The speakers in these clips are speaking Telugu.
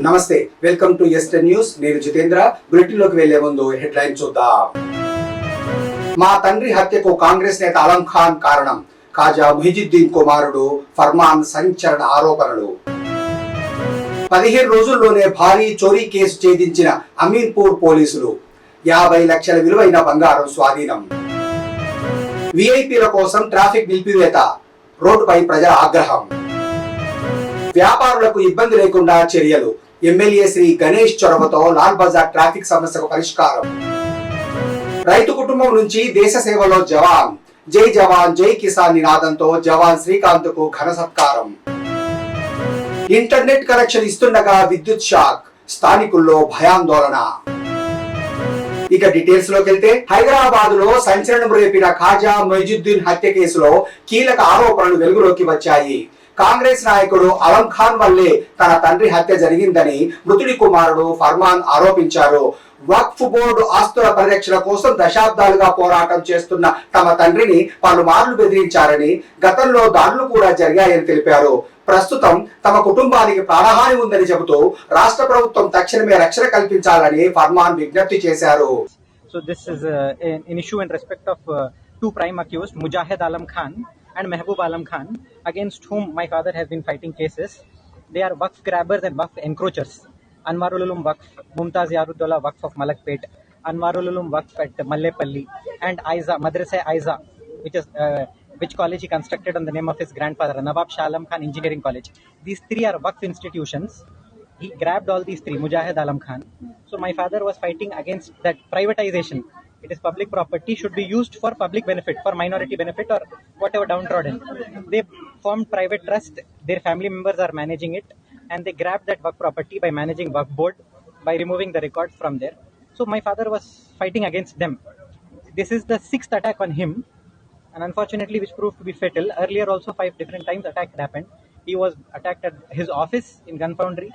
నమస్తే, వెల్కమ్ టు ఎస్టర్ న్యూస్. నేను జితేంద్ర. బులెటిన్ లోకి వెళ్లే ముందు హెడ్లైన్ చూద్దాం. మా తండ్రి హత్యకు కాంగ్రెస్ నేత అలం ఖాన్ కారణం. ఖాజా ముహిజుద్దీన్ కుమారుడు ఫర్మాన్ సంచలన ఆరోపణలు. 15 రోజుల్లోనే భారీ చోరీ కేసు ఛేదించిన అమీన్పూర్ పోలీసులు. 50 లక్షల విలువైన బంగారం స్వాధీనం. విఐపీల కోసం ట్రాఫిక్ నిలిపివేత. రోడ్డుపై ప్రజల ఆగ్రహం. వ్యాపారులకు ఇబ్బంది లేకుండా చర్యలు. ఎమ్మెల్యే శ్రీ గణేష్ చొరవతో లాల్ బజార్ ట్రాఫిక్ సమస్యకు పరిష్కారం. రైతు కుటుంబం నుంచి దేశ సేవలో జవాన్. జై జవాన్ జై కిసాన్ నినాదంతో జవాన్ శ్రీకాంత్ కు ఘన సత్కారం. ఇంటర్నెట్ కనెక్షన్ ఇస్తుండగా విద్యుత్ షాక్. స్థానికుల్లో భయాందోళన. ఇక డీటెయిల్స్ లోకి వెళ్తే, హైదరాబాద్ లో సంచలనం రేపిన ఖాజా ముహిజుద్దీన్ హత్య కేసులో కీలక ఆరోపణలు వెలుగులోకి వచ్చాయి. కాంగ్రెస్ నాయకుడు అలం ఖాన్ వల్లే తన తండ్రి హత్య జరిగిందని మృతుడి కుమారుడు ఫర్మాన్ ఆరోపించారు. వక్ఫ్ బోర్డు ఆస్తుల పరిరక్షణ కోసం దశాబ్దాలుగా పోరాటం చేస్తున్న తమ తండ్రిని పలుమార్లు బెదిరించారని, గతంలో దాడులు కూడా జరిగాయని తెలిపారు. ప్రస్తుతం తమ కుటుంబానికి ప్రాణహాని ఉందని చెబుతూ రాష్ట్ర ప్రభుత్వం తక్షణమే రక్షణ కల్పించాలని ఫర్మాన్ విజ్ఞప్తి చేశారు. So this is an issue in respect of two prime accused, Mujahid Alam Khan and Mehboob Alam Khan, against whom my father has been fighting cases. They are Waqf grabbers and Waqf encroachers. Anwarul Ulum Waqf, Mumtaz Yarudullah Waqf of Malakpet, Anwarul Ulum Waqf at Mallepalli, and Aiza, Madrasa Aiza, which college he constructed on the name of his grandfather, Nawab Shah Alam Khan Engineering College. These three are Waqf institutions. He grabbed all these three, Mujahid Alam Khan. So my father was fighting against that privatization. It is public property, should be used for public benefit, for minority benefit or whatever downtrodden. They formed private trust, their family members are managing it, and they grabbed that Waqf property by managing Waqf board, by removing the records from there. So my father was fighting against them. This is the 6th attack on him, and unfortunately which proved to be fatal. Earlier also 5 different times attack happened. He was attacked at his office in Gun Foundry.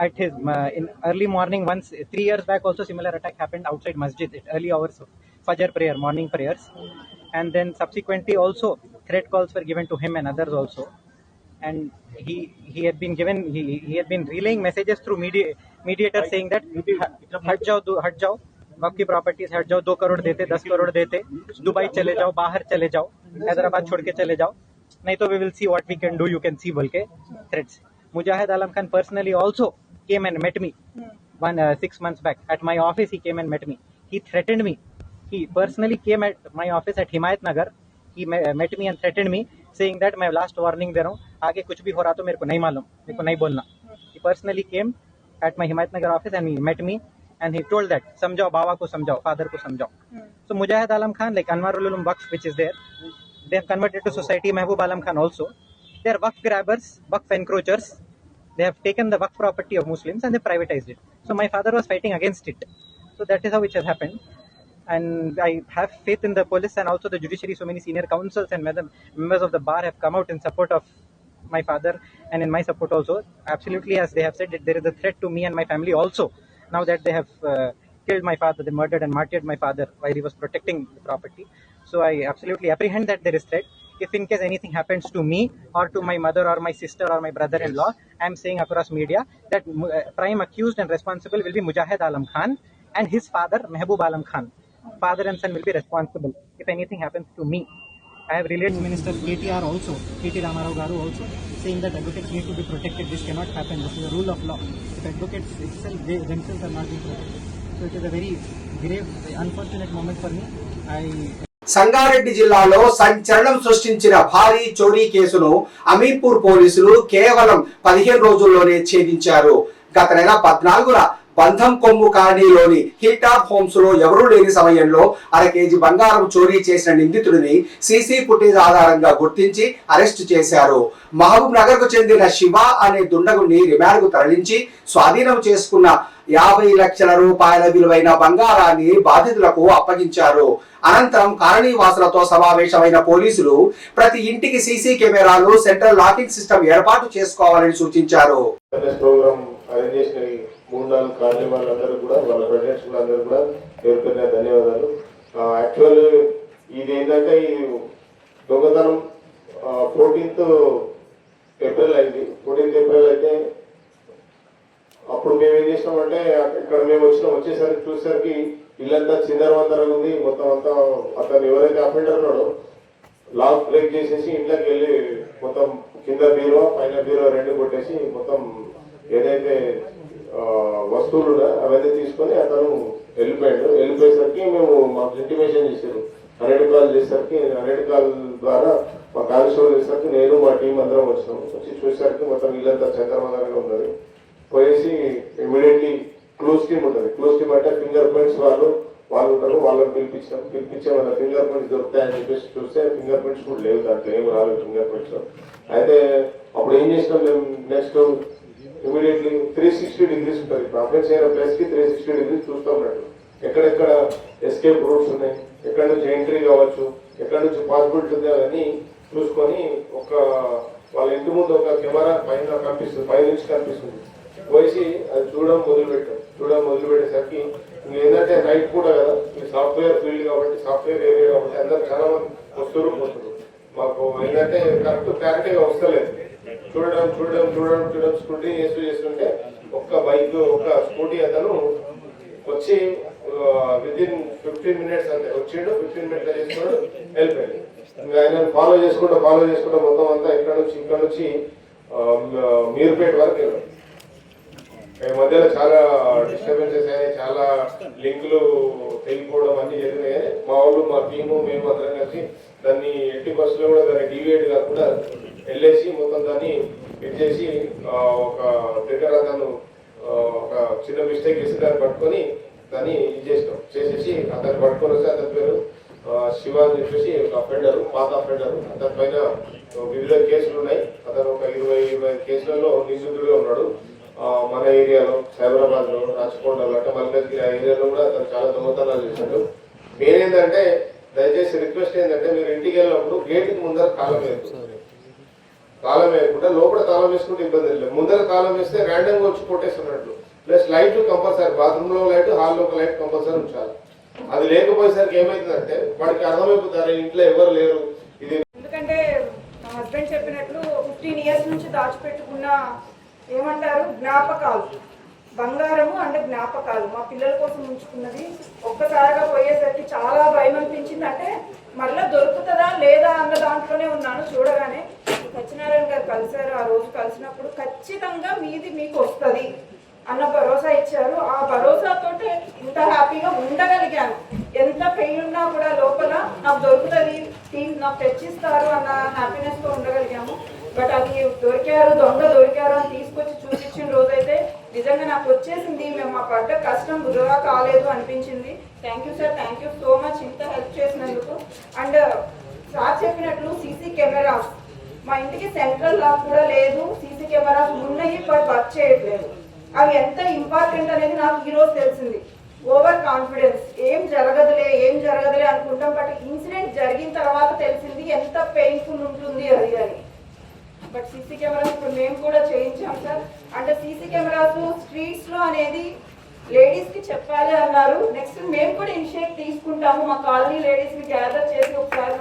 At his in early morning once, 3 years back also similar attack happened outside masjid at early hours of Fajr prayer, morning prayers, and then subsequently also threat calls were given to him and others also, and he had been given he had been relaying messages through mediators saying that हट जाओ वक़्फ़ की प्रॉपर्टीज हट जाओ, 2 करोड़ देते, 10 करोड़ देते, दुबई चले जाओ, बाहर चले जाओ, हैदराबाद छोड़ के चले जाओ, नहीं तो we will see what we can do, you can see बोल के threats. Mujahid Alam Khan personally also came and met me 6 months back at my office. He came and met me. He threatened me. He personally came at my office at Himayat Nagar. He met me and threatened me, saying that मैं last warning दे रहा हूँ, आगे कुछ भी हो रहा तो मेरे को नहीं मालूम, मेरे को नहीं बोलना. He personally came at my Himayat Nagar office and he met me and he told that समझाओ, बाबा को समझाओ, father को समझाओ. So Mujahid Alam Khan, like Anwarul Ulum Waqf, which is there, they have converted to society. Mehboob Alam Khan also. They are Waqf grabbers, Waqf encroachers. They have taken the Waqf property of Muslims and they privatized it. So my father was fighting against it. So that is how it has happened. And I have faith in the police and also the judiciary. So many senior counsels and members of the bar have come out in support of my father and in my support also. Absolutely, as they have said, that there is a threat to me and my family also. Now that they have killed my father, they murdered and martyred my father while he was protecting the property. So I absolutely apprehend that there is threat. If in case anything happens to me or to my mother or my sister or my brother-in-law, I am saying across media that prime accused and responsible will be Mujahid Alam Khan and his father Mehboob Alam Khan. Father and son will be responsible if anything happens to me. I have relayed to Minister KTR also, KT Ramarao Garu also, saying that advocates need to be protected. This cannot happen. This is a rule of law. If advocates itself, they themselves are not being protected. So it is a very grave, unfortunate moment for me. Sangareddy జిల్లాలో సంచలనం సృష్టించిన భారీ చోరీ కేసును అమీన్పూర్ పోలీసులు కేవలం 15 రోజుల్లోనే ఛేదించారు. గత నెల 14న బంధం కొమ్ము కాలనీలోని హిల్ టాప్ హోమ్స్ లో ఎవరూ లేని సమయంలో 1/2 కేజీ బంగారం చోరీ చేసిన నిందితుడిని సీసీ ఫుటేజ్ ఆధారంగా గుర్తించి అరెస్టు చేశారు. మహబూబ్ నగర్ కు చెందిన శివ అనే దుండగుని రిమాండ్ కు తరలించి స్వాధీనం చేసుకున్న 50 లక్షల రూపాయల విలువైన బంగారాన్ని బాధితులకు అప్పగించారు. అనంతరం కాలనీవాసులతో సమావేశమైన పోలీసులు ప్రతి ఇంటికి సీసీ కెమెరాలు, సెంట్రల్ లాకింగ్ సిస్టమ్ ఏర్పాటు చేసుకోవాలని సూచించారు. యాక్చువల్లీ ఈ ఇది ఏంటంటే ఈ దొంగతనం 14th ఏప్రిల్ అయింది. 14th ఏప్రిల్ అయితే అప్పుడు మేము ఏం చేసినామంటే ఇక్కడ మేము వచ్చేసరికి చూసేసరికి ఇల్లంతా చిందరవందరగా ఉంది. మొత్తం అంతా అతను ఎవరైతే అఫెండర్ ఉన్నాడో లాక్ బ్రేక్ చేసేసి ఇంట్లోకి వెళ్ళి మొత్తం కింద బీరో పైన బీరో రెండు కొట్టేసి మొత్తం ఏదైతే వస్తువులు ఉన్నాయో అవన్నీ తీసుకొని అతను వెళ్ళిపోయేసరికి మేము మాకు ఇంటిమేషన్ చేశారు. 100 కాల్ చేసేసరికి 100 కాల్ ద్వారా మా కానిస్టేబుల్ చేసేసరికి నేను మా టీం అందరం వచ్చినాము. వచ్చి చూసేసరికి మొత్తం ఇల్లంతా చంద్రమందరంగా ఉన్నది. పోయేసి ఇమీడియట్లీ క్లోజ్ టీమ్ ఉంటుంది. క్లోజ్ టీమ్ అంటే ఫింగర్ ప్రింట్స్ వాళ్ళు ఉంటారు. వాళ్ళని పిలిపించే వాళ్ళ ఫింగర్ ప్రింట్స్ దొరుకుతాయని చెప్పేసి చూస్తే ఫింగర్ ప్రింట్స్ కూడా లేవు, దాంట్లో ఏం రాలేదు ఫింగర్ ప్రింట్స్. అయితే అప్పుడు ఏం చేసినాం మేము నెక్స్ట్ ఇమీడియట్లీ 360 degrees ఉంటుంది. అఫెన్స్ అయిన ప్లేస్కి 360 degrees చూస్తూ ఉన్నట్టు ఎక్కడెక్కడ ఎస్కేప్ రూట్స్ ఉన్నాయి, ఎక్కడి నుంచి ఎంట్రీ కావచ్చు, ఎక్కడి నుంచి పాసిబిలిటీ ఉంది అవన్నీ చూసుకొని వాళ్ళ ఇంటి ముందు ఒక కెమెరా పైన కనిపిస్తుంది, పైనుంచి కనిపిస్తుంది. పోయి అది చూడడం మొదలుపెట్టేసరికి ఏంటంటే నైట్ కూడా కదా, ఈ సాఫ్ట్వేర్ ఫీల్డ్ కాబట్టి సాఫ్ట్వేర్ ఏరియా కాబట్టి అందరు చాలా మంది పోతున్నారు. మాకు ఏంటంటే కరెక్ట్ క్లారిటీగా వస్తలేదు. చూడడం స్కూటీ చేస్తుంటే ఒక్క బైక్ ఒక స్కూటీ అతను వచ్చి విదిన్ 15 minutes అంతే వచ్చిండు. 15 minutes చేసుకున్నాడు, వెళ్ళిపోయాడు. ఆయన ఫాలో చేసుకుంటూ మొత్తం అంతా ఇక్కడ నుంచి మీర్పేట వరకు వెళ్ళాడు. మధ్యలో చాలా డిస్టర్బెన్సెస్ అయినాయి, చాలా లింకులు తెగిపోవడం అన్ని జరిగినాయి. మా వాళ్ళు మా టీము మేము అందరం కలిసి దాన్ని ఎట్టి బస్సులో కూడా దాన్ని డీవియేట్ కాకుండా వెళ్ళేసి మొత్తం దాన్ని చేసి ఒక ట్రిగర్ అతను ఒక చిన్న మిస్టేక్ చేసి దాన్ని పట్టుకొని దాన్ని చేసేసి అతన్ని పట్టుకొని వస్తే అతని పేరు శివ అని చెప్పేసి ఒక అఫెండర్, పాత అఫెండర్. అతని పైన వివిధ కేసులు ఉన్నాయి. అతను ఒక 20 కేసులలో నిందితుడిగా ఉన్నాడు. మన ఏరియాలో సైబరాబాద్ లో, రాచకొండలో, అంటే మల్కాజ్గిరి ఆ ఏరియాలో కూడా అతను చాలా దొంగతనాలు చేశాడు. నేనేంటంటే దయచేసి రిక్వెస్ట్ ఏంటంటే మీరు ఇంటికి వెళ్ళినప్పుడు గేటుకి ముందర తాళం వేయకుండా లోపల తాళం వేసుకుంటే ఇబ్బంది లేదు. ముందర తాళం వేస్తే ర్యాండమ్గా వచ్చి కొట్టేస్తున్నట్లు. ప్లస్ లైట్ కంపల్సరీ, బాత్రూమ్ లో లైట్, హాల్లో ఒక లైట్ కంపల్సరీ ఉంచాలి. అది లేకపోయేసరికి ఏమైతుందంటే వాడికి అర్థమైపోతారు ఇంట్లో ఎవరు లేరు. ఇది ఎందుకంటే మా హస్బెండ్ చెప్పినట్లు 15 years నుంచి దాచిపెట్టుకున్న ఏమంటారు జ్ఞాపకాలు, బంగారము అంటే జ్ఞాపకాలు మా పిల్లల కోసం ఉంచుకున్నది. ఒక్కసారిగా పోయేసరికి చాలా భయం అనిపించింది. అంటే మళ్ళీ దొరుకుతుందా లేదా అన్న దాంట్లోనే ఉన్నాను. చూడగానే సత్యనారాయణ గారు కలిశారు. ఆ రోజు కలిసినప్పుడు ఖచ్చితంగా మీది మీకు వస్తుంది అన్న భరోసా ఇచ్చారు. ఆ భరోసాతోటే ఇంత హ్యాపీగా ఉండగలిగాను. ఎంత పెయిన్ ఉన్నా కూడా లోపల నాకు దొరుకుతుంది, టీం నాకు తెచ్చిస్తారు అన్న హ్యాపీనెస్తో ఉండగలిగాము. బట్ అది దొంగ దొరికారు అని తీసుకొచ్చి చూపించిన రోజైతే నిజంగా నాకు వచ్చేసింది. మేము మా పడ్డ కష్టం వృధా కాలేదు అనిపించింది. Thank you sir, thank you so much ఇంత హెల్ప్ చేసినందుకు. అండ్ సార్ చెప్పినట్లు సీసీ కెమెరాస్ మా ఇంటికి సెంట్రల్ లాక్ కూడా లేదు. సీసీ కెమెరాస్ ఉన్నాయి బట్ వర్క్ చేయట్లేదు. అవి ఎంత ఇంపార్టెంట్ అనేది నాకు ఈరోజు తెలిసింది. ఓవర్ కాన్ఫిడెన్స్, ఏం జరగదులే అనుకుంటాం. బట్ ఇన్సిడెంట్ జరిగిన తర్వాత తెలిసింది ఎంత పెయిన్ఫుల్ ఉంటుంది అది అని. బట్ సీసీ కెమెరాస్ ఇప్పుడు మేము కూడా చేయించాం సార్. అంటే సీసీ కెమెరాస్ స్ట్రీట్స్ లో అనేది లేడీస్ కి చెప్పాలి అన్నారు. నెక్స్ట్ మేము కూడా ఇనిషియేట్ తీసుకుంటాము. మా కాలనీ లేడీస్ ని గ్యాదర్ చేసి ఒకసారి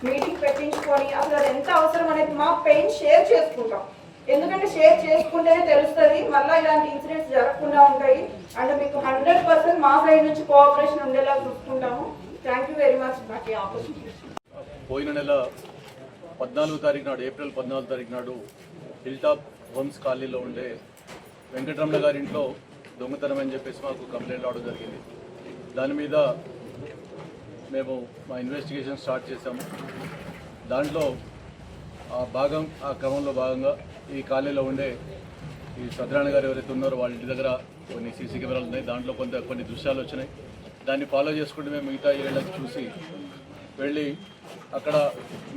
మీటింగ్ పెట్టించుకొని అసలు అది ఎంత అవసరం అనేది మా పెయిన్ షేర్ చేసుకుంటాం. ఎందుకంటే షేర్ చేసుకుంటేనే తెలుస్తుంది, మళ్ళీ ఇలాంటి ఇన్సిడెంట్స్ జరగకుండా ఉంటాయి. అండ్ మీకు 100% మా సైడ్ నుంచి కోఆపరేషన్ ఉండేలా చూసుకుంటాము. థ్యాంక్ యూ వెరీ మచ్ నాకు ఈ ఆపర్చునిటీ. పోయిన నెల 14వ తారీఖు నాడు, ఏప్రిల్ 14వ తారీఖు నాడు హిల్ టాప్ హోమ్స్ కాలనీలో ఉండే వెంకటరమణ గారి ఇంట్లో దొంగతనం అని చెప్పేసి మాకు కంప్లైంట్ రావడం జరిగింది. దాని మీద మేము మా ఇన్వెస్టిగేషన్ స్టార్ట్ చేశాము. దాంట్లో ఆ క్రమంలో భాగంగా ఈ కాలనీలో ఉండే ఈ సత్యనారాయణ గారు ఎవరైతే ఉన్నారో వాళ్ళ ఇంటి దగ్గర కొన్ని సీసీ కెమెరాలు ఉన్నాయి. దాంట్లో కొన్ని దృశ్యాలు వచ్చినాయి. దాన్ని ఫాలో చేసుకుంటూ మేము మిగతా ఏళ్ళకి చూసి వెళ్ళి అక్కడ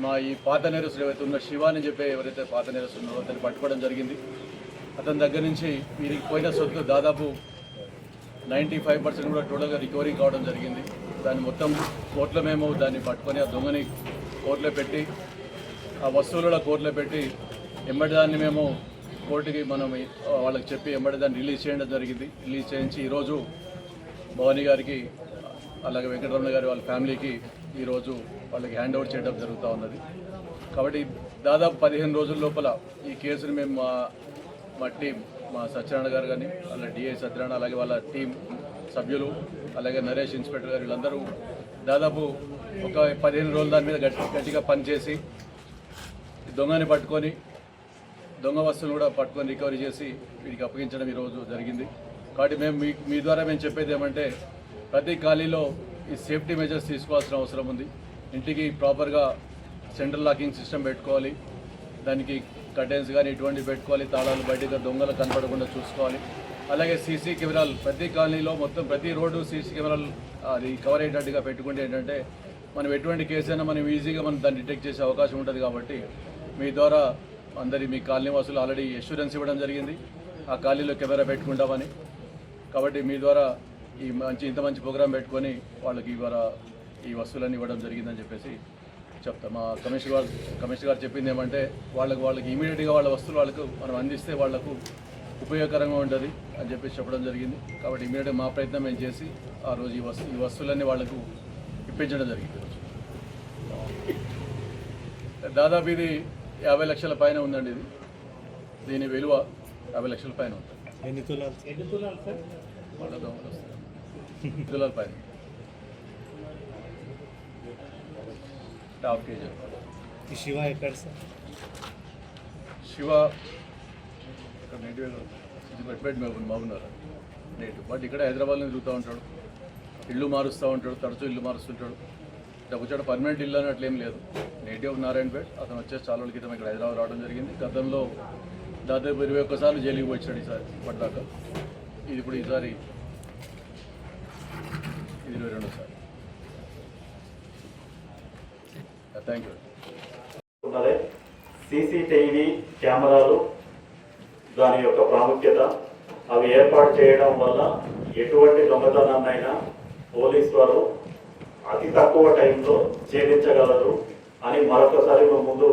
మా ఈ పాత నేరస్తులు ఎవరైతే ఉన్న శివ అని చెప్పి ఎవరైతే పాత నేరస్తులు ఉన్నారో అతన్ని పట్టుకోవడం జరిగింది. అతని దగ్గర నుంచి వీరికి పోయిన సొత్తు దాదాపు 95% కూడా టోటల్గా రికవరీ కావడం జరిగింది. దాన్ని మొత్తం కోర్టులో మేము దాన్ని పట్టుకొని ఆ దొంగని కోర్టులో పెట్టి, ఆ వస్తువులలో కోర్టులో పెట్టి ఎమ్మటి దాన్ని మేము కోర్టుకి మనం వాళ్ళకి చెప్పి ఎమ్మటి దాన్ని రిలీజ్ చేయడం జరిగింది. రిలీజ్ చేయించి ఈరోజు భవానీ గారికి అలాగే వెంకటరమణ గారి వాళ్ళ ఫ్యామిలీకి ఈరోజు వాళ్ళకి హ్యాండ్ ఓవర్ చేయడం జరుగుతూ ఉన్నది. కాబట్టి దాదాపు 15 రోజుల లోపల ఈ కేసుని మేము మా టీం, మా సత్యనారాయణ గారు కానీ, అలాగే డిఐ సత్యనారాయణ, అలాగే వాళ్ళ టీం సభ్యులు, అలాగే నరేష్ ఇన్స్పెక్టర్ గారు, వీళ్ళందరూ దాదాపు ఒక 15 రోజుల దాని మీద గట్టిగా పనిచేసి దొంగని పట్టుకొని, దొంగ వస్తువులు కూడా పట్టుకొని రికవరీ చేసి వీడికి అప్పగించడం ఈరోజు జరిగింది. కాబట్టి మేము మీ ద్వారా మేము చెప్పేది ఏమంటే, ప్రతి ఖాళీలో ఈ సేఫ్టీ మెజర్స్ తీసుకోవాల్సిన అవసరం ఉంది. ఇంటికి ప్రాపర్గా సెంట్రల్ లాకింగ్ సిస్టమ్ పెట్టుకోవాలి, దానికి కర్టెన్స్ కానీ ఇటువంటివి పెట్టుకోవాలి, తాళాలు బయటగా దొంగలు కనపడకుండా చూసుకోవాలి. అలాగే సీసీ కెమెరాలు ప్రతి కాలనీలో మొత్తం ప్రతి రోడ్డు సీసీ కెమెరాలు అది కవర్ అయ్యేటట్టుగా పెట్టుకుంటే ఏంటంటే మనం ఎటువంటి కేసు అయినా మనం ఈజీగా మనం దాన్ని డిటెక్ట్ చేసే అవకాశం ఉంటుంది. కాబట్టి మీ ద్వారా మీ కాలనీ వాసులు ఆల్రెడీ అష్యూరెన్స్ ఇవ్వడం జరిగింది, ఆ కాలనీలో కెమెరా పెట్టుకుంటామని. కాబట్టి మీ ద్వారా ఇంత మంచి ప్రోగ్రాం పెట్టుకొని వాళ్ళకి ఈ వస్తువులన్నీ ఇవ్వడం జరిగిందని చెప్పేసి చెప్తాం. మా కమిషనర్ గారు చెప్పింది ఏమంటే, వాళ్ళకి ఇమీడియట్గా వాళ్ళ వస్తువులు వాళ్ళకు మనం అందిస్తే వాళ్లకు ఉపయోగకరంగా ఉంటుంది అని చెప్పేసి చెప్పడం జరిగింది. కాబట్టి ఇమీడియట్గా మా ప్రయత్నం మేము చేసి ఆ రోజు ఈ వస్తువులన్నీ వాళ్లకు ఇప్పించడం జరిగింది. దాదాపు ఇది 50 లక్షల పైన ఉందండి. దీని విలువ 50 లక్షల పైన ఉంటుంది. ఎన్ని తులాలు సార్? వాళ్ళ దొంగలు వస్తాయి తులాల పైన, ½ కేజీ. ఈ శివ ఎక్కడ సార్? శివ ఇక్కడ నేటివ్ మహబూబ్నగర్ నేటివ్, బట్ ఇక్కడ హైదరాబాద్లో తిరుగుతూ ఉంటాడు, ఇల్లు మారుస్తూ ఉంటాడు, తరచూ ఇల్లు మారుస్తుంటాడు. వచ్చాడు పర్మనెంట్ ఇల్లు అన్నట్లు ఏం లేదు, నేటివ్ నారాయణపేట్. అతను వచ్చేసి చాలా రోజుల క్రితం ఇక్కడ హైదరాబాద్ రావడం జరిగింది. గతంలో దాదాపు 21 సార్లు జైలుకి వచ్చాడు ఈసారి పడ్డాక. ఇది ఇప్పుడు ఈసారి 22సారి. Thank you. సీసీటీవీ కెమెరాలు దాని యొక్క ప్రాముఖ్యత, అవి ఏర్పాటు చేయడం వల్ల ఎటువంటి దొంగతనాన్నైనా పోలీసు వారు అతి తక్కువ టైంలో ఛేదించగలరు అని మరొకసారి మేము ముందు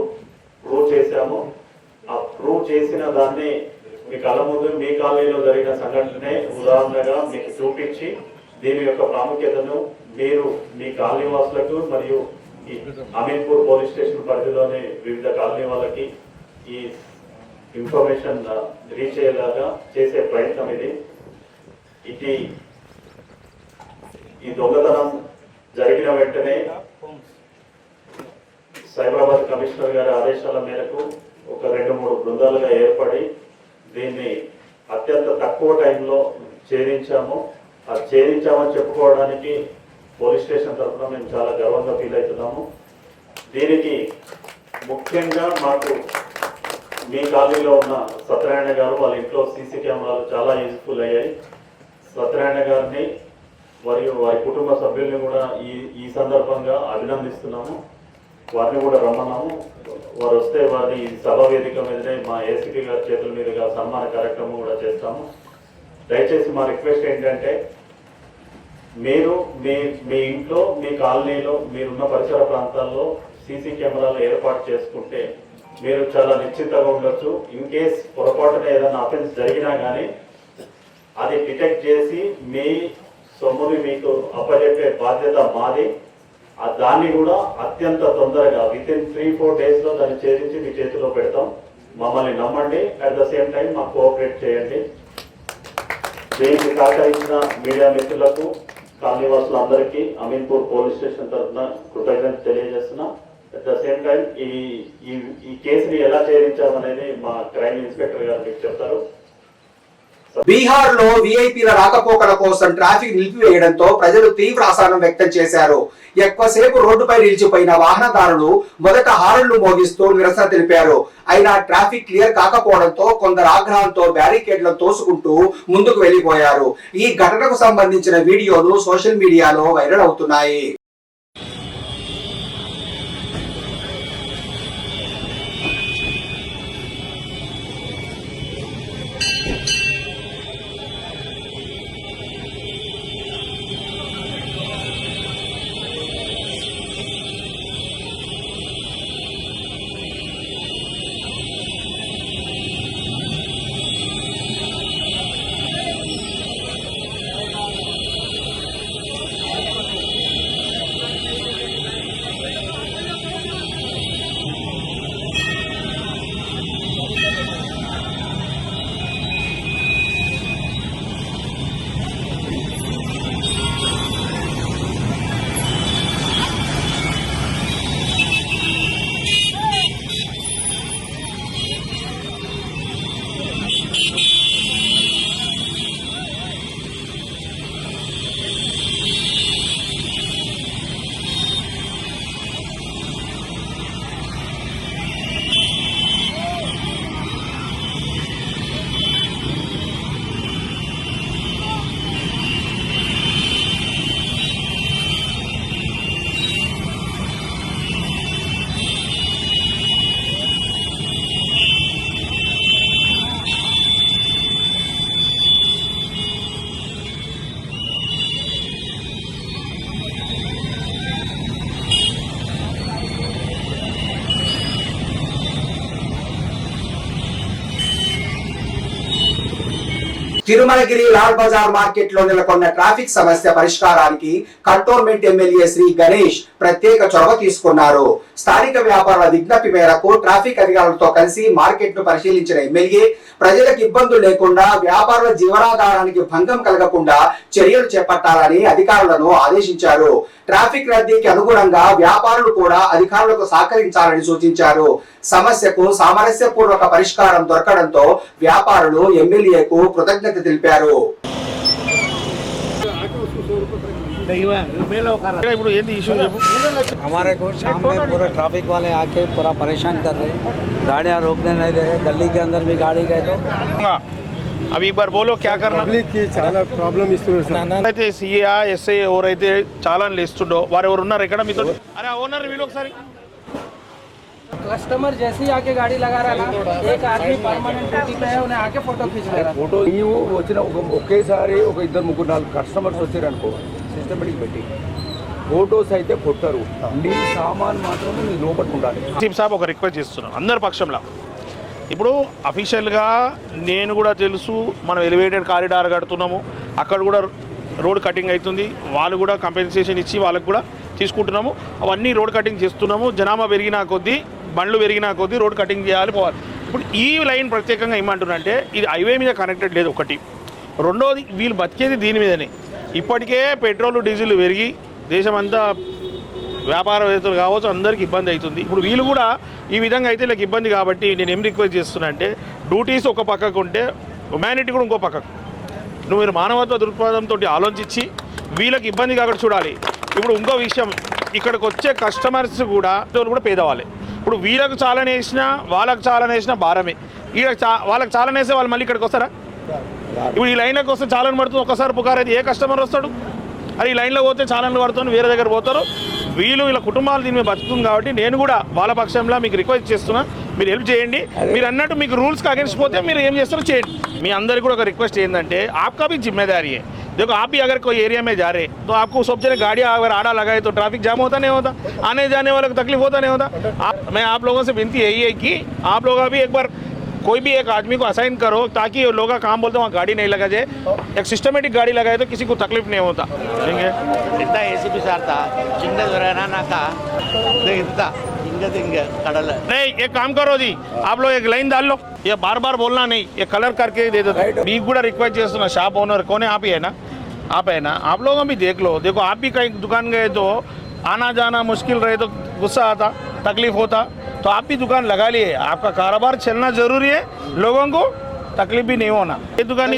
ప్రూవ్ చేశాము. ఆ ప్రూవ్ చేసిన దాన్ని మీ కళ్ళ ముందు మీ కాలనీలో జరిగిన సంఘటనే ఉదాహరణగా మీకు చూపించి దీని యొక్క ప్రాముఖ్యతను మీరు మీ కాలనీ వాసులకు మరియు ఈ అమీన్పూర్ పోలీస్ స్టేషన్ పరిధిలోని వివిధ కాలనీ వాళ్ళకి ఈ ఇన్ఫర్మేషన్ రీచ్ అయ్యేలాగా చేసే ప్రయత్నం ఇది. ఈ దొంగతనం జరిగిన వెంటనే సైబరాబాద్ కమిషనర్ గారి ఆదేశాల మేరకు ఒక 2-3 బృందాలుగా ఏర్పడి దీన్ని అత్యంత తక్కువ టైంలో ఛేదించాము. ఆ ఛేదించామని చెప్పుకోవడానికి పోలీస్ స్టేషన్ తరఫున మేము చాలా గర్వంగా ఫీల్ అవుతున్నాము. దీనికి ముఖ్యంగా మాకు మీ కాలనీలో ఉన్న సత్యనారాయణ గారు వాళ్ళ ఇంట్లో సీసీ కెమెరాలు చాలా యూజ్ఫుల్ అయ్యాయి. సత్యనారాయణ గారిని మరియు వారి కుటుంబ సభ్యుల్ని కూడా ఈ సందర్భంగా అభినందిస్తున్నాము. వారిని కూడా రమ్మన్నాము. వారు వస్తే వారిని సభా వేదిక మీదనే మా ఏసీపీ గారి చేతుల మీదుగా సన్మాన కార్యక్రమం కూడా చేస్తాము. దయచేసి మా రిక్వెస్ట్ ఏంటంటే, మీరు మీ ఇంట్లో మీ కాలనీలో మీరున్న పరిసర ప్రాంతాల్లో సీసీ కెమెరాలు ఏర్పాటు చేసుకుంటే మీరు చాలా నిశ్చింతగా ఉండొచ్చు. ఇన్ కేస్ పొరపాటున ఏదైనా అఫెన్స్ జరిగినా కానీ అది డిటెక్ట్ చేసి మీ సొమ్ముని మీకు అప్పచెప్పే బాధ్యత మాది. దాన్ని కూడా అత్యంత తొందరగా వితిన్ 3-4 డేస్లో దాన్ని ఛేదించి మీ చేతిలో పెడతాం. మమ్మల్ని నమ్మండి. అట్ ద సేమ్ టైం మాకు కోఆపరేట్ చేయండి. దీనికి సహకరించిన మీడియా మిత్రులకు, కాలనీవాసులందరికీ అమీన్పూర్ పోలీస్ స్టేషన్ తరఫున కృతజ్ఞత తెలియజేస్తున్నాం. అట్ ద సేమ్ టైం ఈ కేసుని ఎలా ఛేదించామనేది మా క్రైమ్ ఇన్స్పెక్టర్ గారు మీకు చెప్తారు. బీహార్ లో విఐపీల రాకపోకల కోసం ట్రాఫిక్ నిలిపివేయడంతో ప్రజలు తీవ్ర అసహనం వ్యక్తం చేశారు. ఎక్కువసేపు రోడ్డుపై నిలిచిపోయిన వాహనదారులు మొదట హారన్లు మోగిస్తూ నిరసన తెలిపారు. అయినా ట్రాఫిక్ క్లియర్ కాకపోవడంతో కొందరు ఆగ్రహంతో బ్యారికేడ్లను తోసుకుంటూ ముందుకు వెళ్లిపోయారు. ఈ ఘటనకు సంబంధించిన వీడియోలు సోషల్ మీడియాలో వైరల్ అవుతున్నాయి. తిరుమలగిరి లాల్ బజార్ మార్కెట్ లో నెలకొన్న ట్రాఫిక్ సమస్య పరిష్కారానికి కంటోన్మెంట్ ఎమ్మెల్యే శ్రీ గణేష్ ప్రత్యేక చొరవ తీసుకున్నారు. స్థానిక వ్యాపారుల విజ్ఞప్తి మేరకు ట్రాఫిక్ అధికారులతో కలిసి మార్కెట్ ను పరిశీలించిన ఎమ్మెల్యే ప్రజలకు ఇబ్బందులు లేకుండా వ్యాపారుల జీవనాధారానికి భంగం కలగకుండా చర్యలు చేపట్టాలని అధికారులను ఆదేశించారు. ట్రాఫిక్ రద్దీకి అనుగుణంగా వ్యాపారులు కూడా అధికారులకు సహకరించాలని సూచించారు. సమస్యకు సామరస్యపూర్వక పరిష్కారం దొరకడంతో వ్యాపారులు ఎమ్మెల్యేకు కృతజ్ఞత తెలిపారు. हमारे को शाम में पूरे ट्रैफिक वाले आके पूरा परेशान कर रहे हैं, गाड़ियाँ रोकने नहीं दे रहे, गली के अंदर भी गाड़ी गए तो అవి एक बार बोलो क्या करना చాలా ప్రాబ్లం ఇస్తున్నారు. అయితే సిఏ ఎస్ఐ ఎవరైతే చాలాన్లు ఇస్తుండో వారు ఎవరు ఉన్నారు ఇక్కడ మీతో? అరే ఓనర్ వీళ్ళు ఒకసారి कस्टमर जैसे ही आके गाड़ी लगा रहा है ना, एक आदमी परमानेंट ड्यूटी पे है, उन्हें आके फोटो खींच रहा है. ఫోటో నీవు వచ్చిన ఒకేసారి ఒక ఇద్దరు ముగ్గురు నాలుగు కస్టమర్స్ వచ్చారనుకో సిస్టమేటిక్ పెట్టి ఫోటోస్ అయితే కొట్టరు, నీ సామాన్ మాత్రమే నీ లోపల ఉండాలి. చీఫ్ సాబ్ ఒక రిక్వెస్ట్ చేస్తున్నాను అందరి పక్షంలో. ఇప్పుడు అఫీషియల్గా నేను కూడా తెలుసు, మనం ఎలివేటెడ్ కారిడార్ కడుతున్నాము, అక్కడ కూడా రోడ్ కటింగ్ అవుతుంది, వాళ్ళు కూడా కంపెన్సేషన్ ఇచ్చి వాళ్ళకు కూడా తీసుకుంటున్నాము, అవన్నీ రోడ్ కటింగ్ చేస్తున్నాము. జనాభా పెరిగినా కొద్దీ బండ్లు పెరిగినా కొద్దీ రోడ్ కటింగ్ చేయాలి పోవాలి. ఇప్పుడు ఈ లైన్ ప్రత్యేకంగా ఏమంటున్నారంటే ఇది హైవే మీద కనెక్టెడ్ లేదు ఒకటి, రెండోది వీళ్ళు బతికేది దీని మీదనే. ఇప్పటికే పెట్రోల్ డీజిల్ పెరిగి దేశమంతా వ్యాపారవేత్తలు కావచ్చు అందరికి ఇబ్బంది అవుతుంది. ఇప్పుడు వీళ్ళు కూడా ఈ విధంగా అయితే వీళ్ళకి ఇబ్బంది కాబట్టి నేను ఏం రిక్వెస్ట్ చేస్తున్నా అంటే డ్యూటీస్ ఒక పక్కకు ఉంటే హ్యుమానిటీ కూడా ఇంకో పక్కకు, నువ్వు మీరు మానవత్వ దృక్పథంతో ఆలోచించి వీళ్ళకి ఇబ్బంది కాకుండా చూడాలి. ఇప్పుడు ఇంకో విషయం, ఇక్కడికి వచ్చే కస్టమర్స్ కూడా పేదవాళ్ళే. ఇప్పుడు వీళ్ళకు చాలని వేసినా వాళ్ళకి చాలని వేసినా భారమే. వాళ్ళకి చాలని వేస్తే వాళ్ళు మళ్ళీ ఇక్కడికి వస్తారా? ఇప్పుడు ఈ లైన్లోకి వస్తే చాలని పడుతుంది, ఒకసారి పుకారు అయితే ఏ కస్టమర్ వస్తాడు? అది ఈ లైన్లో పోతే చాలని పడుతుంది, వేరే దగ్గర పోతారు. వీళ్ళ కుటుంబాలు దీని మీద బతుకుతుంది కాబట్టి నేను కూడా వాళ్ళ పక్షంలో మీకు రిక్వెస్ట్ చేస్తున్నా, మీరు హెల్ప్ చేయండి. మీరు అన్నట్టు మీకు రూల్స్కి అగేన్స్ట్ పోతే మీరు ఏం చేస్తారో చేయండి. మీ అందరికీ కూడా ఒక రిక్వెస్ట్ ఏంటంటే आपका भी जिम्मेदारी है. देखो आप भी अगर कोई एरिया में जा रहे तो आपको सब जगह गाड़ियाँ अगर आड़ा लगाए तो ट्रैफिक जाम होता नहीं होता, आने जाने वालों को तकलीफ होता नहीं होता. मैं आप लोगों से विनती यही है कि आप लोग अभी एक बार कोई भी एक आदमी को असाइन करो ताकि लोग का काम बोलते वहाँ गाड़ी नहीं लगा जाए. एक सिस्टमेटिक गाड़ी लगाए तो किसी को तकलीफ नहीं होता. ठीक है ఇంత ఏసీపీ సార్ తా చిన్న దొరనా నాక ఇంత ఇంగ కడల नहीं. एक काम करो जी, आप लोग एक लाइन डाल लो, ये बार बार बोलना नहीं, ये कलर करके दे दो. మీకు కూడా రిక్వెస్ట్ చేస్తున్నా, షాప్ ఓనర్ कौन है? आप ही है ना? आप है ना? आप लोग भी देख लो. देखो आप भी कहीं दुकान गए तो आना जाना मुश्किल रहे तो गुस्सा आता, तकलीफ होता, तो आप भी दुकान लगा लिए. आपका कारोबार चलना जरूरी है, लोगों को तकलीफ भी नहीं होना. ये दुकान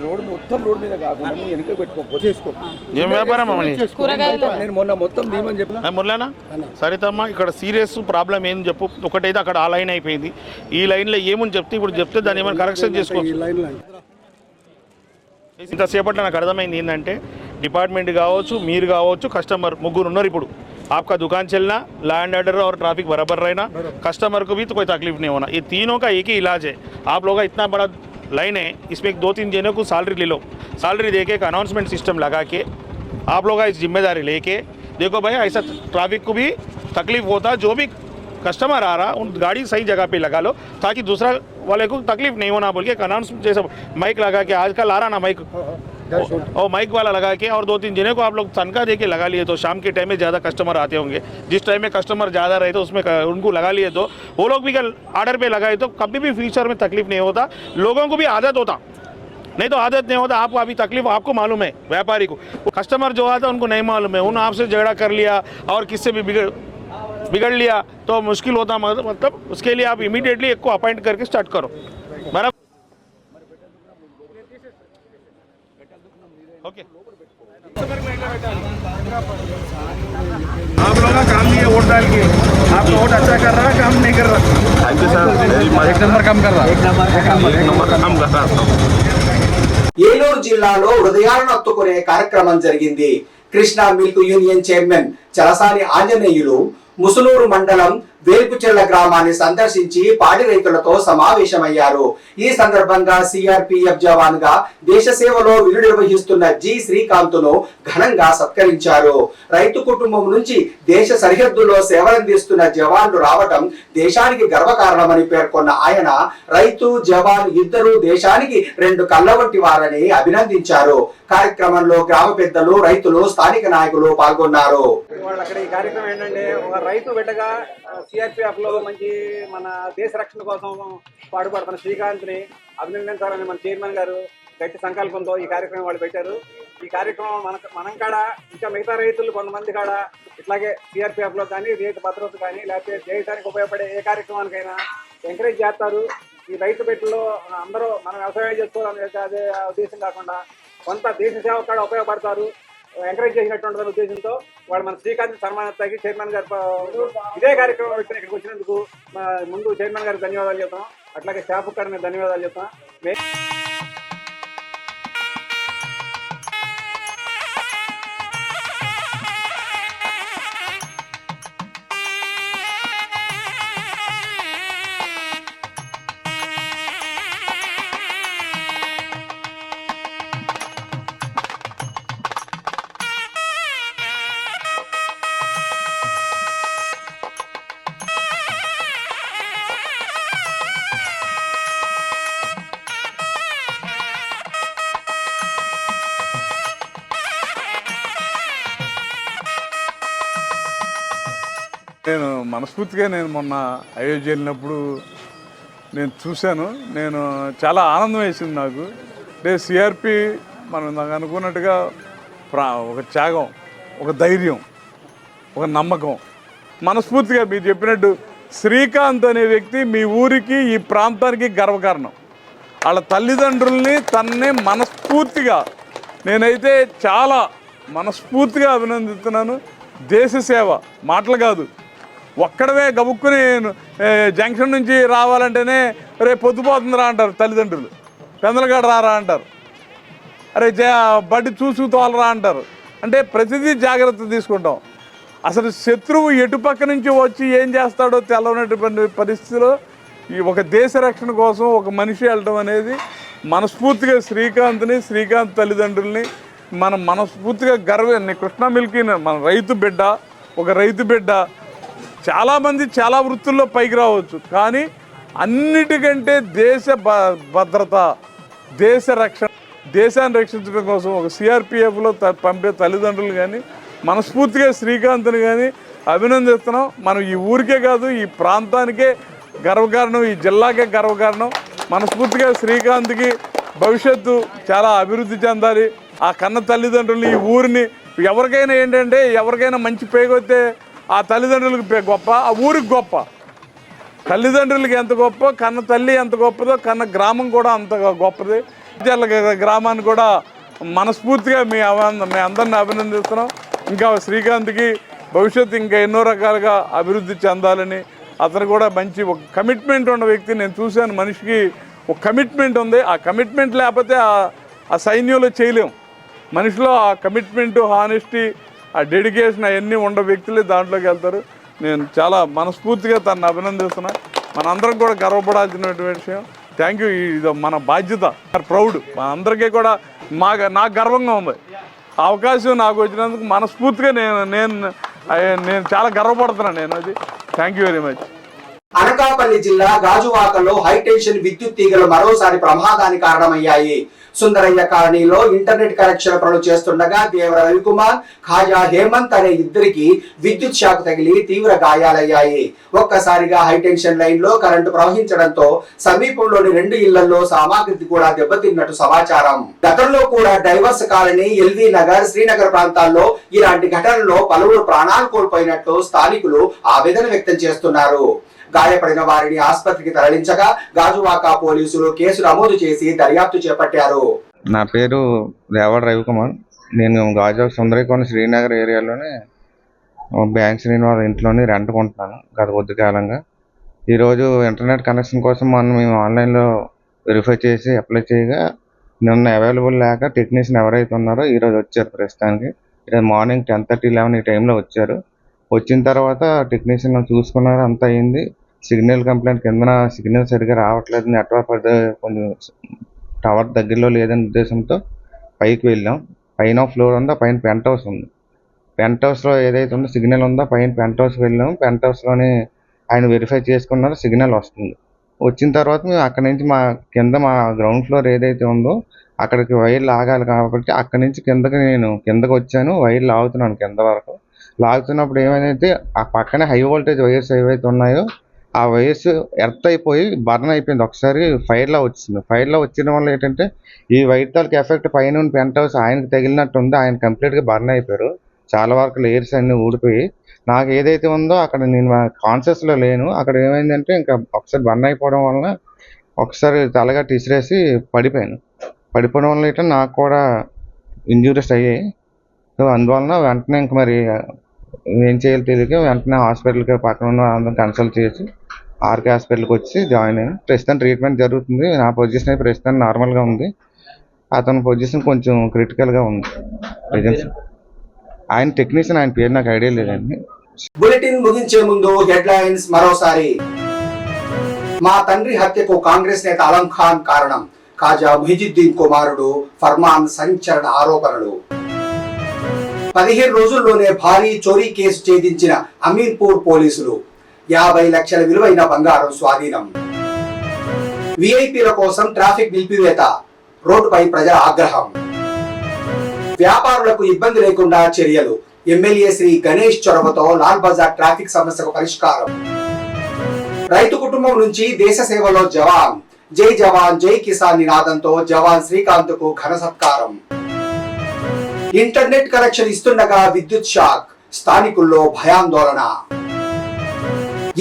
రోడ్ మొత్తం రోడ్ మీద కాకుండా వెనక పెట్టుకో చేసుకో. ఏం వ్యాపారం అమ్మని? నేను మొన్న మొత్తం దీమని చెప్పిన మురళేనా సరితమ్మా, ఇక్కడ సీరియస్ ప్రాబ్లం ఏం చెప్పు. ఒకటైతే అక్కడ ఆ లైన్ అయిపోయింది, ఈ లైన్లో ఏముంది చెప్తే ఇప్పుడు చెప్తే దాన్ని ఏమైనా కరెక్షన్ చేసుకోవచ్చు. ఇంతసేపట్లో నాకు అర్థమైంది ఏంటంటే డిపార్ట్మెంట్ కావచ్చు, మీరు కావచ్చు, కస్టమర్ ముగ్గురు ఉన్నారు. ఇప్పుడు आपका दुकान चलना, लैंड ऑर्डर और ट्रैफिक बराबर रहना, कस्टमर को भी तो कोई तकलीफ नहीं होना. ये तीनों का एक ही इलाज है. आप लोगों का इतना बड़ा लाइन है, इसमें 2-3 जनों को सैलरी ले लो, सैलरी दे के एक अनाउंसमेंट सिस्टम लगा के आप लोग इस जिम्मेदारी लेके देखो भाई ऐसा ट्रैफिक को भी तकलीफ होता, जो भी कस्टमर आ रहा उन गाड़ी सही जगह पे लगा लो ताकि दूसरा वाले को तकलीफ नहीं होना बोल के एक अनाउंसमेंट जैसा माइक लगा के, आजकल आ रहा ना माइक, और माइक वाला लगा के और 2-3 जने को आप लोग तनख्वाह दे के लगा लिए तो शाम के टाइम में ज़्यादा कस्टमर आते होंगे. जिस टाइम में कस्टमर ज़्यादा रहे तो उसमें उनको लगा लिए तो वो लोग भी कल ऑर्डर पे लगाए तो कभी भी फ्यूचर में तकलीफ नहीं होता, लोगों को भी आदत होता. नहीं तो आदत नहीं होता. आपको अभी तकलीफ आपको मालूम है, व्यापारी को. कस्टमर जो आता उनको नहीं मालूम है, उन्होंने आपसे झगड़ा कर लिया और किससे भी बिगड़ लिया तो मुश्किल होता. मतलब उसके लिए आप इमीडिएटली एक को अपॉइंट करके स्टार्ट करो. बराबर ओके. आप लोगों का काम नहीं है वोट डाल के, आपका वोट अच्छा कर रहा है काम नहीं कर रहा. Thank you sir. एक नंबर काम कर रहा है, एक नंबर काम कर रहा है. ఏలూరు జిల్లాలో హృదయాలను హత్తుకునే కార్యక్రమం జరిగింది. Krishna milk union chairman Chalasani Anjaneyulu Musunuru మండలం వేల్పుచెర్ల గ్రామాన్ని సందర్శించి పాడి రైతులతో సమావేశమయ్యారు. ఈ సందర్భంగా సిఆర్పిఎఫ్ జవాన్ గా దేశ సేవలో విధులు నిర్వహిస్తున్న జి శ్రీకాంత్ను ఘనంగా సత్కరించారు. రైతు కుటుంబం నుంచి దేశ సరిహద్దుల్లో సేవలందిస్తున్న జవాన్లు రావటం దేశానికి గర్వకారణమని పేర్కొన్న ఆయన రైతు జవాన్ ఇద్దరు దేశానికి రెండు కళ్ళ వంటి వారని అభినందించారు. కార్యక్రమంలో గ్రామ పెద్దలు, రైతులు, స్థానిక నాయకులు పాల్గొన్నారు. ఈ కార్యక్రమం ఏంటంటే ఒక రైతు బిడ్డగా సిఆర్పిఎఫ్ లో మంచి మన దేశ రక్షణ కోసం పాటుపడుతున్న శ్రీకాంత్ని అభినందించాలని మన చైర్మన్ గారు గట్టి సంకల్పంతో ఈ కార్యక్రమం వాళ్ళు పెట్టారు. ఈ కార్యక్రమం మనం కాడ ఇంకా మిగతా రైతులు కొంతమంది కాడ ఇట్లాగే సిఆర్పిఎఫ్ లో కానీ రైతు భద్రత కానీ లేకపోతే దేశానికి ఉపయోగపడే ఏ కార్యక్రమానికైనా ఎంకరేజ్ చేస్తారు. ఈ రైతు బిడ్డలో అందరూ మనం వ్యవసాయం చేసుకోవాలని అదే ఉద్దేశం కాకుండా కొంత దేశ సేవ కాడ ఉపయోగపడతారు, ఎంకరేజ్ చేసినటువంటి ఉద్దేశంతో వాళ్ళు మన శ్రీకాంత్ సన్మానానికి చైర్మన్ గారు ఇదే కార్యక్రమం పెట్టిన ఇక్కడికి వచ్చినందుకు ముందు చైర్మన్ గారికి ధన్యవాదాలు చెప్తాం. అట్లాగే స్టాఫ్ కూడా మేము ధన్యవాదాలు చెప్తాం. నేను మనస్ఫూర్తిగా మొన్న అయోధ్య వెళ్ళినప్పుడు నేను చూశాను. నేను చాలా ఆనందం వేసింది నాకు. అంటే సిఆర్పి మనం నాకు అనుకున్నట్టుగా ఒక త్యాగం, ఒక ధైర్యం, ఒక నమ్మకం. మనస్ఫూర్తిగా మీరు చెప్పినట్టు శ్రీకాంత్ అనే వ్యక్తి మీ ఊరికి, ఈ ప్రాంతానికి గర్వకారణం. వాళ్ళ తల్లిదండ్రుల్ని తన్నే మనస్ఫూర్తిగా నేనైతే చాలా మనస్ఫూర్తిగా అభినందిస్తున్నాను. దేశ సేవ మాటలు కాదు, ఒక్కడవే గబుక్కుని జంక్షన్ నుంచి రావాలంటేనే రేపు పొద్దుపోతుందిరా అంటారు తల్లిదండ్రులు, పెందలగాడు రారా అంటారు, అరే బడ్డి తోలరా అంటారు. అంటే ప్రతిదీ జాగ్రత్త తీసుకుంటాం. అసలు శత్రువు ఎటుపక్క నుంచి వచ్చి ఏం చేస్తాడో తెలవనటువంటి పరిస్థితిలో ఈ ఒక దేశ రక్షణ కోసం ఒక మనిషి వెళ్ళటం అనేది మనస్ఫూర్తిగా శ్రీకాంత్ని, శ్రీకాంత్ తల్లిదండ్రుల్ని మనం మనస్ఫూర్తిగా కృష్ణా మిల్కి మన రైతు బిడ్డ, ఒక రైతు బిడ్డ. చాలామంది చాలా వృత్తుల్లో పైకి రావచ్చు, కానీ అన్నిటికంటే దేశ భద్రత, దేశ రక్షణ, దేశాన్ని రక్షించడం కోసం ఒక సిఆర్పిఎఫ్లో పంపే తల్లిదండ్రులు కానీ మనస్ఫూర్తిగా శ్రీకాంత్ని కానీ అభినందిస్తున్నాం. మనం ఈ ఊరికే కాదు, ఈ ప్రాంతానికే గర్వకారణం, ఈ జిల్లాకే గర్వకారణం. మనస్ఫూర్తిగా శ్రీకాంత్కి భవిష్యత్తు చాలా అభివృద్ధి చెందాలి. ఆ కన్న తల్లిదండ్రులు, ఈ ఊరిని ఎవరికైనా ఏంటంటే ఎవరికైనా మంచి పేగొస్తే ఆ తల్లిదండ్రులకు గొప్ప, ఆ ఊరికి గొప్ప. తల్లిదండ్రులకి ఎంత గొప్ప, కన్న తల్లి ఎంత గొప్పదో కన్న గ్రామం కూడా అంత గొప్పది. గ్రామాన్ని కూడా మనస్ఫూర్తిగా మీ అందరిని అభినందిస్తున్నాం. ఇంకా శ్రీకాంత్కి భవిష్యత్తు ఇంకా ఎన్నో రకాలుగా అభివృద్ధి చెందాలని, అతను కూడా మంచి ఒక కమిట్మెంట్ ఉన్న వ్యక్తి. నేను చూశాను, మనిషికి ఒక కమిట్మెంట్ ఉంది. ఆ కమిట్మెంట్ లేకపోతే ఆ సైన్యంలో చేయలేం. మనిషిలో ఆ కమిట్మెంటు, హానెస్టీ, ఆ డెడికేషన్ అవన్నీ ఉన్న వ్యక్తులే దాంట్లోకి వెళ్తారు. నేను చాలా మనస్ఫూర్తిగా తనను అభినందిస్తున్నా. మనందరం కూడా గర్వపడాల్సినటువంటి విషయం. Thank you. ఇది మన బాధ్యత, ప్రౌడ్. మనందరికీ కూడా నాకు గర్వంగా ఉంది. అవకాశం నాకు వచ్చినందుకు మనస్ఫూర్తిగా నేను చాలా గర్వపడుతున్నాను. నేను అది thank you very much. Anakapalli జిల్లా గాజువాకలో హైటెన్షన్ విద్యుత్ తీగలు మరోసారి ప్రమాదానికి కారణమయ్యాయి. సుందరయ్య కాలనీలో ఇంటర్నెట్ కనెక్షన్ పనులు చేస్తుండగా దేవర రవికుమార్, ఖాజా హేమంత్ అనే ఇద్దరికి విద్యుత్ షాక్ తగిలి తీవ్ర గాయాలయ్యాయి. ఒక్కసారిగా హైటెన్షన్ లైన్ లో కరెంటు ప్రవహించడంతో సమీపంలోని 2 ఇళ్లలో సామాగ్రి కూడా దెబ్బతిన్నట్టు సమాచారం. గతంలో కూడా డైవర్స్ కాలనీ, ఎల్వి నగర్, శ్రీనగర్ ప్రాంతాల్లో ఇలాంటి ఘటనలో పలువురు ప్రాణాలు కోల్పోయినట్టు స్థానికులు ఆవేదన వ్యక్తం చేస్తున్నారు. గాయపడిన వారిని ఆసుపత్రికి తరలించగా గాజువాక పోలీసులు కేసు నమోదు చేసి దర్యాప్తు చేపట్టారు. నా పేరు దేవర రవికుమార్. నేను గాజువాక సుందరయ్య శ్రీనగర్ ఏరియాలోనే బ్యాంక్ శ్రీనివాస్ ఇంట్లోని రెంట్ కొంటున్నాను గత కొద్ది కాలంగా. ఈరోజు ఇంటర్నెట్ కనెక్షన్ కోసం మేము ఆన్లైన్లో వెరిఫై చేసి అప్లై చేయగా నిన్న అవైలబుల్ లేక టెక్నీషియన్ ఎవరైతే ఉన్నారో ఈరోజు వచ్చారు. ప్రస్తుతానికి ఈరోజు మార్నింగ్ 10:30, 11 ఈ టైంలో వచ్చారు. వచ్చిన తర్వాత టెక్నీషియన్ చూసుకున్నారు, అంతా అయింది. సిగ్నల్ కంప్లైంట్ కిందన సిగ్నల్ సరిగ్గా రావట్లేదు, నెట్వర్క్ కొంచెం టవర్ దగ్గరలో లేదనే ఉద్దేశంతో పైకి వెళ్ళాం. పైన ఫ్లోర్ ఉందా, పైన పెంట్ హౌస్ ఉంది. పెంట్ హౌస్లో ఏదైతే ఉందో సిగ్నల్ ఉందో పైన పెంట్ హౌస్కి వెళ్ళాం. పెంట్ హౌస్లోనే ఆయన వెరిఫై చేసుకున్నారు, సిగ్నల్ వస్తుంది. వచ్చిన తర్వాత మేము అక్కడి నుంచి మా గ్రౌండ్ ఫ్లోర్ ఏదైతే ఉందో అక్కడికి వైర్ లాగాలి కాబట్టి అక్కడి నుంచి కిందకి వచ్చాను. వైర్ లాగుతున్నాను కింద వరకు. లాగుతున్నప్పుడు ఏమైందంటే ఆ పక్కనే హై వోల్టేజ్ వైర్స్ ఏవైతే ఉన్నాయో ఆ వైర్స్ ఎర్త్ అయిపోయి బర్న్ అయిపోయింది. ఒకసారి ఫైర్లా వచ్చింది. ఫైర్లా వచ్చిన వల్ల ఏంటంటే ఈ వైర్ తాలూకు ఎఫెక్ట్ పైన పెంట్ హౌస్ ఆయనకు తగిలినట్టు ఉంది. ఆయన కంప్లీట్గా బర్న్ అయిపోయారు. చాలా వరకు లేయర్స్ అన్నీ ఊడిపోయి, నాకు ఏదైతే ఉందో అక్కడ నేను కాన్షియస్లో లేను. అక్కడ ఏమైందంటే ఇంకా ఒకసారి బర్న్ అయిపోవడం వలన ఒకసారి తలగట్టి ఇసిరేసి పడిపోయాను. పడిపోవడం వల్ల ఏంటంటే నాకు కూడా ఇంజురీస్ అయ్యాయి. సో అందువలన వెంటనే ఇంక మరి ఏం చేయాలో తెలియక వెంటనే హాస్పిటల్కి పక్కన ఉన్న అందరం కన్సల్ట్ చేసి ఆర్కే హాస్పిటల్కి వచ్చి జాయిన్ అయ్యాను. ప్రస్తుతం ట్రీట్మెంట్ జరుగుతుంది. నా పొజిషన్ అయితే ప్రస్తుతం నార్మల్గా ఉంది. అతని పొజిషన్ కొంచెం క్రిటికల్గా ఉంది ప్రజెంట్. ఆయన టెక్నీషియన్, ఆయన పేరు నాకు ఐడియా లేదండి. బులెటిన్ ముగించే ముందు హెడ్లైన్స్ మరోసారి. మా తండ్రి హత్యకు కాంగ్రెస్ నేత ఆలం ఖాన్ కారణం, ఖాజా ముహిజుద్దీన్ కుమారుడు ఫర్మాన్ సంచలన ఆరోపణలు. 15 రోజుల్లోనే భారీ చోరీ కేసు ఛేదించిన అమీన్పూర్ పోలీసులు. 50 లక్షల విలువైన బంగారం స్వాధీనం. విఐపీల కోసం ట్రాఫిక్ నిలిపివేత, రోడ్డుపై ప్రజల ఆగ్రహం. వ్యాపారులకు ఇబ్బంది లేకుండా చర్యలు, ఎమ్మెల్యే శ్రీ గణేష్ చొరవతో లాల్ బజార్ ట్రాఫిక్ సమస్యకు పరిష్కారం. రైతు కుటుంబం నుంచి దేశ సేవలో జవాన్, జై జవాన్ జై కిసాన్ నినాదంతో జవాన్ శ్రీకాంత్ కు ఘన సత్కారం. ఇంటర్నెట్ కనెక్షన్ ఇస్తుండగా విద్యుత్ షాక్, స్థానికుల్లో భయాందోళన.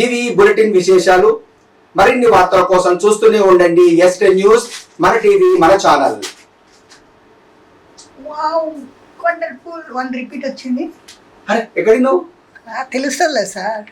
ఇవి బులెటిన్ విశేషాలు. మరిన్ని వార్తల కోసం చూస్తూనే ఉండండి ఎస్10 న్యూస్, మన టీవీ, మన ఛానల్. వండర్ఫుల్ 1 రిపీట్ వచ్చింది. ఎక్కడి నువ్వు తెలుస్తలే సార్.